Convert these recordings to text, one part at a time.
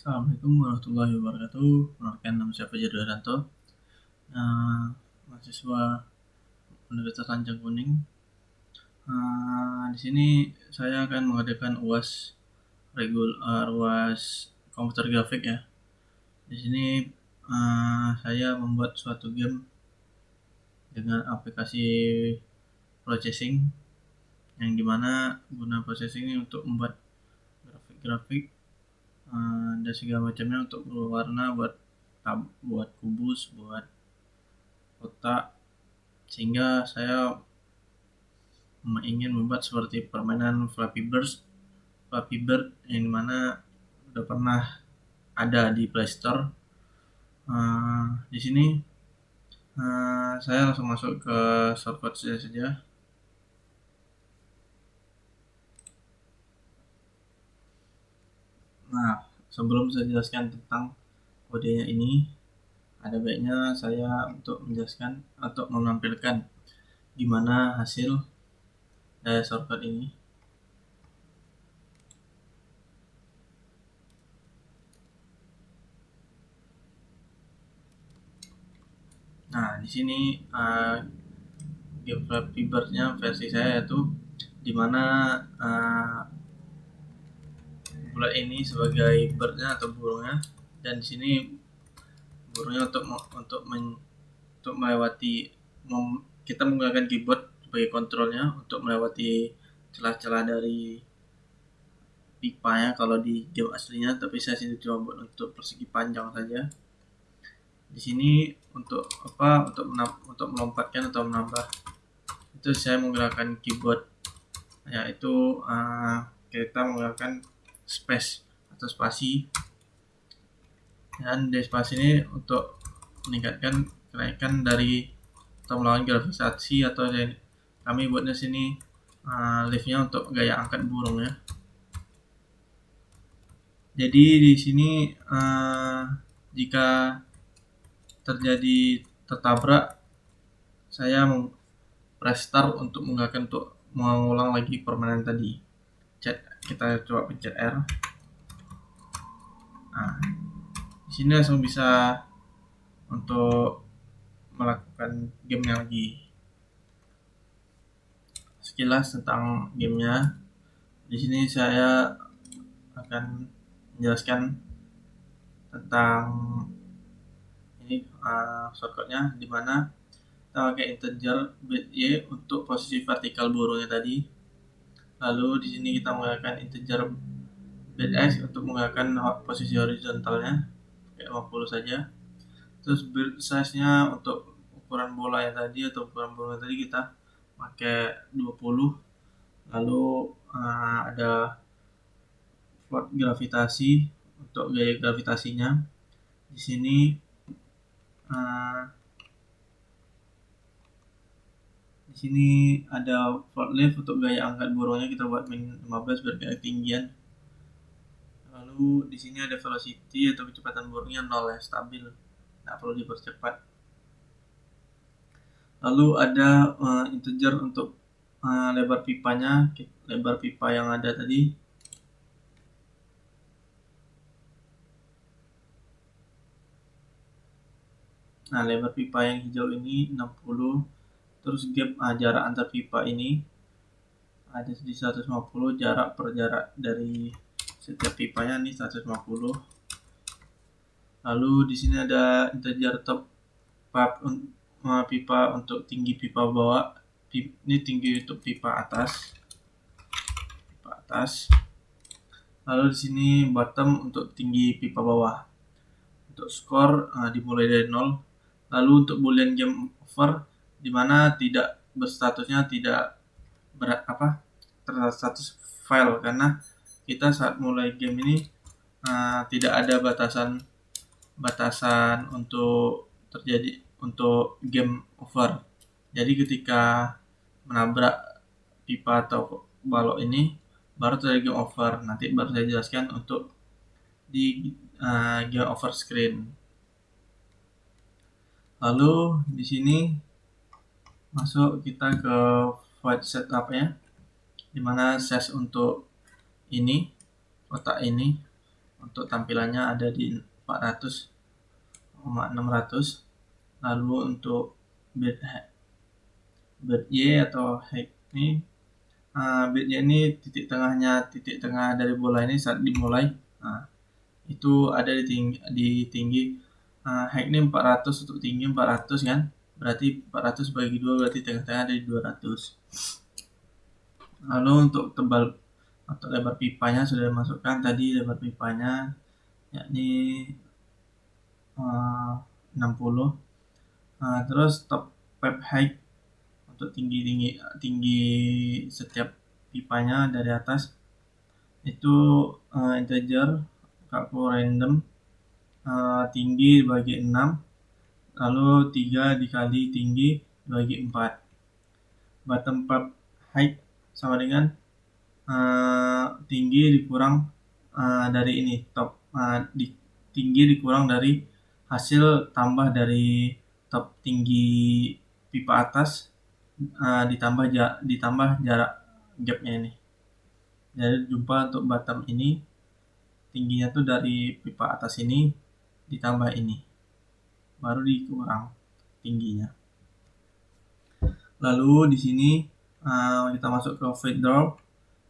Assalamualaikum warahmatullahi wabarakatuh. Perkenalkan, nama saya Fajar Duaranto, mahasiswa Universitas Tanjung Kuning. Di sini saya akan mengadakan UAS komputer grafik ya. Di sini saya membuat suatu game dengan aplikasi processing, yang dimana guna processing ini untuk membuat grafik dan segala macamnya, untuk berwarna, buat kubus, buat kotak, sehingga saya ingin membuat seperti permainan Flappy Bird yang mana udah pernah ada di Play Store. Di sini saya langsung masuk ke shortcut saja. Nah, sebelum saya jelaskan tentang kodenya ini, ada baiknya saya untuk menjelaskan atau menampilkan gimana hasil dari shortcut ini. Nah, di sini game Flappy Bird-nya versi saya itu dimana bulat ini sebagai birdnya atau burungnya, dan di sini burungnya untuk melewati, kita menggunakan keyboard sebagai kontrolnya untuk melewati celah-celah dari pipanya kalau di game aslinya, tapi saya sini cuma buat untuk persegi panjang saja. Di sini untuk melompatkan atau menambah itu saya menggunakan keyboard, yaitu kita menggunakan space atau spasi, dan di spasi ini untuk meningkatkan kenaikan dari atau melawan gravitasi, atau kami buatnya sini liftnya untuk gaya angkat burung ya. Jadi di sini jika terjadi tertabrak, saya press start untuk mengulang lagi permainan tadi. Kita coba pencet R. Nah, di sini langsung bisa untuk melakukan gamenya lagi. Sekilas tentang gamenya, di sini saya akan menjelaskan tentang ini shortcutnya, dimana kita pakai integer bit y untuk posisi vertikal burungnya tadi. Lalu di sini kita menggunakan integer bit x untuk menggunakan posisi horizontalnya, kayak 50 saja. Terus build size-nya untuk ukuran bola yang tadi atau ukuran burungnya tadi kita pakai 20. Lalu ada float gravitasi untuk gaya gravitasinya. Di sini ada float lift untuk gaya angkat burungnya, kita buat min 15 biar gaya ketinggian. Lalu di sini ada velocity atau kecepatan burungnya 0 ya, stabil, tidak perlu dipercepat. Lalu ada integer untuk lebar pipanya, lebar pipa yang ada tadi. Nah, lebar pipa yang hijau ini 60. Terus gap jarak antar pipa ini ada di 150, jarak dari setiap pipanya ini 150. Lalu di sini ada integer top pipa untuk tinggi pipa bawah. Ini tinggi untuk pipa atas. Lalu di sini bottom untuk tinggi pipa bawah. Untuk skor dimulai dari 0. Lalu untuk boolean game over, di mana tidak berstatusnya tidak terstatus file, karena kita saat mulai game ini tidak ada batasan untuk game over. Jadi ketika menabrak pipa atau balok ini baru terjadi game over. Nanti baru saya jelaskan untuk di game over screen. Lalu di sini masuk kita ke void setup-nya, dimana size untuk ini, kotak ini untuk tampilannya ada di 400,600. Lalu untuk bed Y atau height ini, bed Y ini titik tengah dari bola ini saat dimulai, itu ada di tinggi. Height ini 400, untuk tinggi 400 kan, berarti 400 bagi 2 berarti tengah-tengah ada di 200. Lalu untuk lebar pipanya sudah dimasukkan tadi, lebar pipanya yakni 60. Terus top pipe height untuk tinggi setiap pipanya dari atas itu integer, aku random, tinggi dibagi 6, lalu 3 dikali tinggi dibagi 4. Bottom pipe height sama dengan tinggi dikurang dari ini top, tinggi dikurang dari hasil tambah dari top tinggi pipa atas, ditambah jarak gapnya ini. Jadi jumpa untuk bottom ini tingginya tuh dari pipa atas ini ditambah ini, baru dikurang tingginya. Lalu di sini kita masuk ke fade draw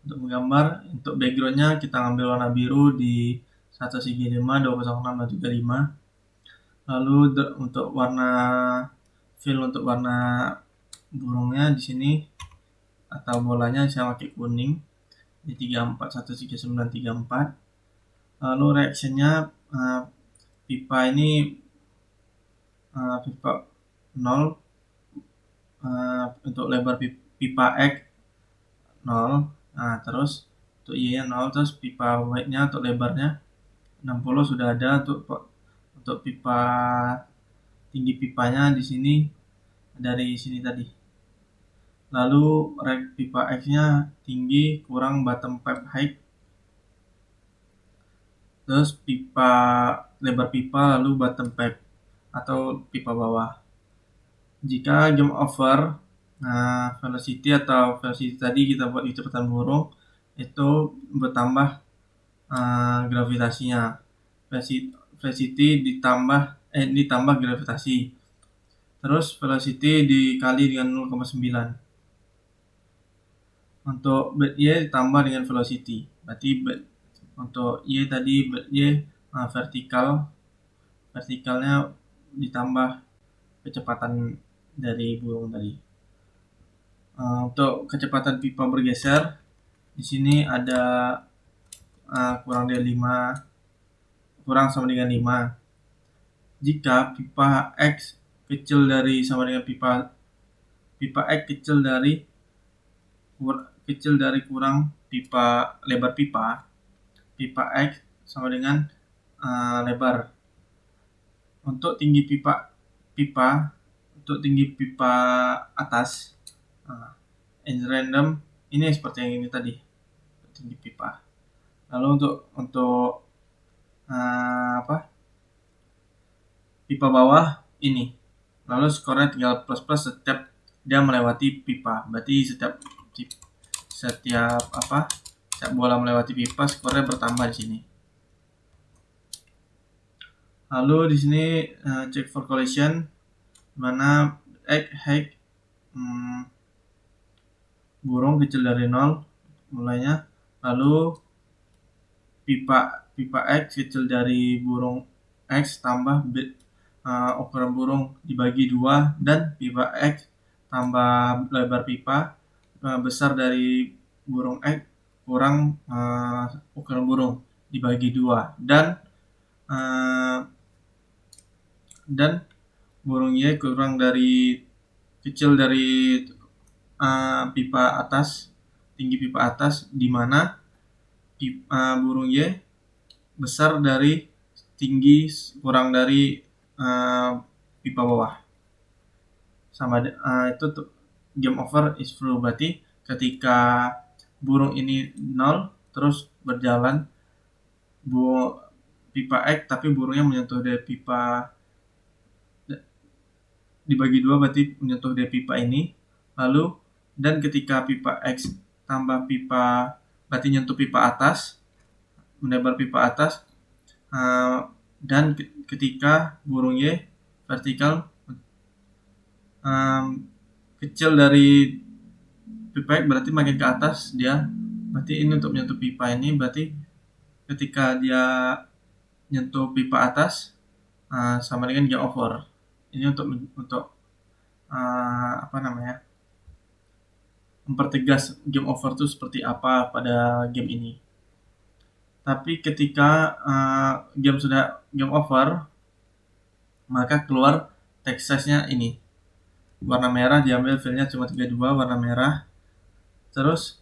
untuk menggambar. Untuk backgroundnya kita ambil warna biru di 195, 206, dan 35. Lalu untuk untuk warna burungnya di sini atau bolanya saya pakai kuning di 34, 139, 34. Lalu reactionnya pipa ini pipa 0, untuk lebar pipa X 0. Terus untuk Y nya 0, terus pipa Y nya untuk lebarnya 60 sudah ada. Untuk tinggi pipanya di sini dari sini tadi. Lalu pipa X nya tinggi kurang bottom pipe height, terus lebar pipa lalu bottom pipe atau pipa bawah. Jika game over, velocity tadi kita buat kecepatan burung itu bertambah gravitasinya. Velocity ditambah gravitasi. Terus velocity dikali dengan 0,9. Untuk bed Y ditambah dengan velocity. Berarti untuk Y tadi bed Y vertikalnya ditambah kecepatan dari burung tadi. Untuk kecepatan pipa bergeser di sini ada kurang sama dengan 5. Jika pipa X kecil dari sama dengan pipa X kecil dari kurang lebar pipa X sama dengan lebar. Untuk tinggi pipa atas in random ini seperti yang ini tadi, tinggi pipa. Lalu untuk pipa bawah ini, lalu skornya tinggal plus setiap dia melewati pipa. Berarti setiap bola melewati pipa skornya bertambah di sini. Lalu di sini check for collision, mana height burung kecil dari 0 mulainya, lalu pipa X kecil dari burung X tambah ukuran burung dibagi 2, dan pipa X tambah lebar pipa besar dari burung X kurang ukuran burung dibagi 2, dan burung Y kecil dari tinggi pipa atas, di mana burung Y besar dari tinggi kurang dari pipa bawah. Sama itu game over is through. Berarti ketika burung ini 0 terus berjalan pipa X tapi burungnya menyentuh dari pipa dibagi 2, berarti menyentuh dari pipa ini. Lalu dan ketika pipa X tambah berarti nyentuh pipa atas, melebar pipa atas, dan ketika burung Y vertikal kecil dari pipa berarti makin ke atas dia, berarti ini untuk menyentuh pipa ini, berarti ketika dia nyentuh pipa atas sama dengan game over. Ini untuk apa namanya, mempertegas game over itu seperti apa pada game ini. Tapi ketika game sudah game over, maka keluar text size-nya ini. Warna merah diambil filenya cuma 32 warna merah. Terus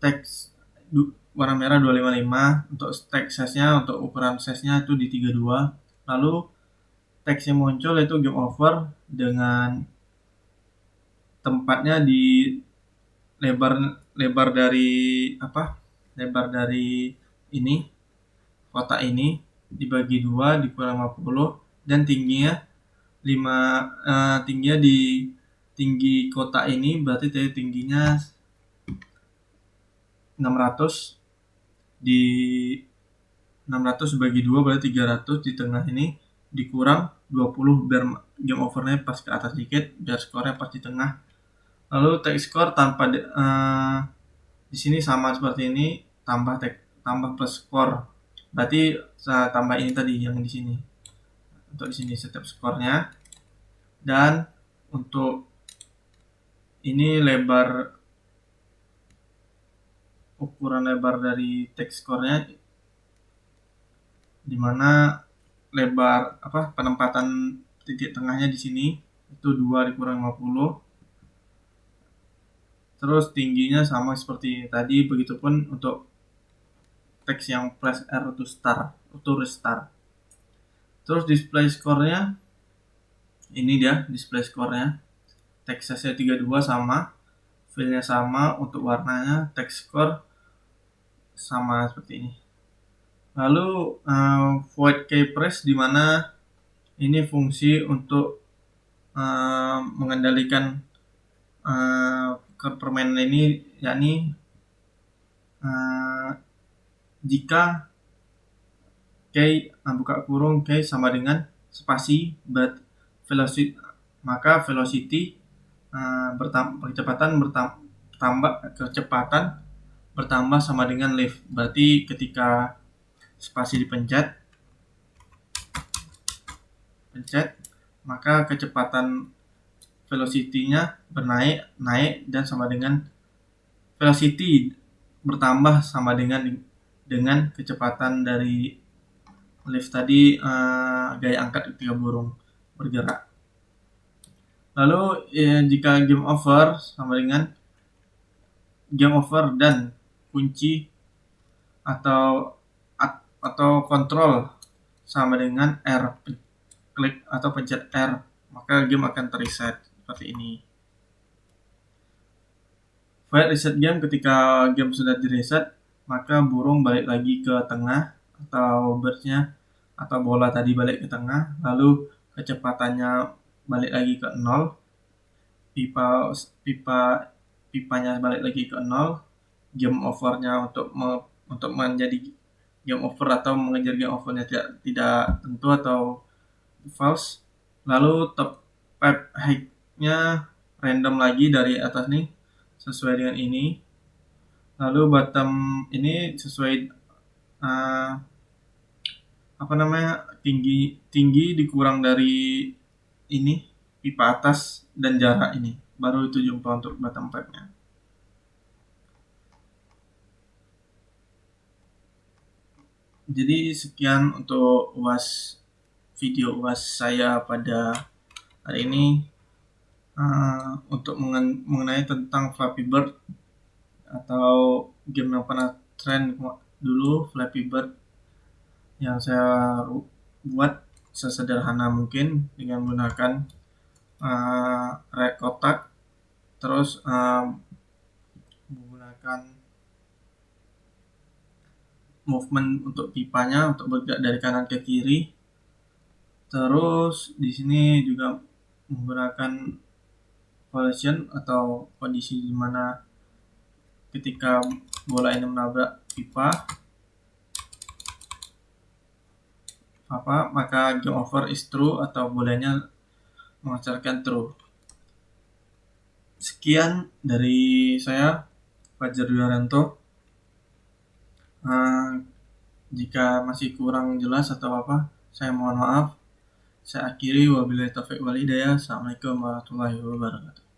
teks warna merah 255 untuk text size-nya, untuk ukuran size-nya itu di 32. Lalu teks yang muncul itu game over dengan tempatnya di lebar dari ini kotak ini dibagi 2 dikurang 50 dan tingginya di tinggi kotak ini berarti tingginya 600 di 600 bagi 2 berarti 300, di tengah ini dikurang 20 biar game overnya pas ke atas dikit, biar skornya pas di tengah. Lalu text score tanpa di sini sama seperti ini, tambah plus score. Berarti saya tambah ini tadi yang di sini. Untuk di sini setiap skornya. Dan untuk ini ukuran lebar dari text score-nya, dimana lebar penempatan titik tengahnya di sini itu 2 dikurang 50. Terus tingginya sama seperti tadi, begitupun untuk teks yang plus R to restart. Terus display score-nya ini dia display score-nya. Text size-nya 32 sama, fill-nya sama, untuk warnanya text score sama seperti ini. Lalu void keypress di mana ini fungsi untuk mengendalikan permainan ini, yakni jika key buka kurung key sama dengan spasi velocity, maka velocity kecepatan bertambah sama dengan lift. Berarti ketika spasi dipencet, maka kecepatan velocity-nya naik dan sama dengan velocity bertambah sama dengan kecepatan dari lift tadi, gaya angkat ketika burung bergerak. Lalu jika game over sama dengan game over dan kunci atau kontrol sama dengan R, klik atau pencet R, maka game akan terreset seperti ini. Void reset game, ketika game sudah direset, maka burung balik lagi ke tengah, atau bird-nya atau bola tadi balik ke tengah, lalu kecepatannya balik lagi ke 0, pipanya balik lagi ke 0, game over-nya untuk menjadi game over atau mengejar game over-nya tidak tentu atau false. Lalu top pipe height-nya random lagi dari atas nih sesuai dengan ini. Lalu bottom ini sesuai tinggi dikurang dari ini pipa atas dan jarak ini, baru itu jumpa untuk bottom pipe-nya. Jadi sekian untuk video UAS saya pada hari ini, untuk mengenai tentang Flappy Bird atau game yang pernah tren dulu, Flappy Bird, yang saya buat sesederhana mungkin dengan menggunakan red kotak, terus menggunakan movement untuk pipanya untuk bergerak dari kanan ke kiri. Terus di sini juga menggunakan collision atau kondisi di mana ketika bola ini menabrak pipa, maka game over is true atau bolehnya menghasilkan true. Sekian dari saya, Fajar Yuranto. Jika masih kurang jelas atau apa, saya mohon maaf. Saya akhiri, wabillahi taufiq wal hidayah. Assalamualaikum warahmatullahi wabarakatuh.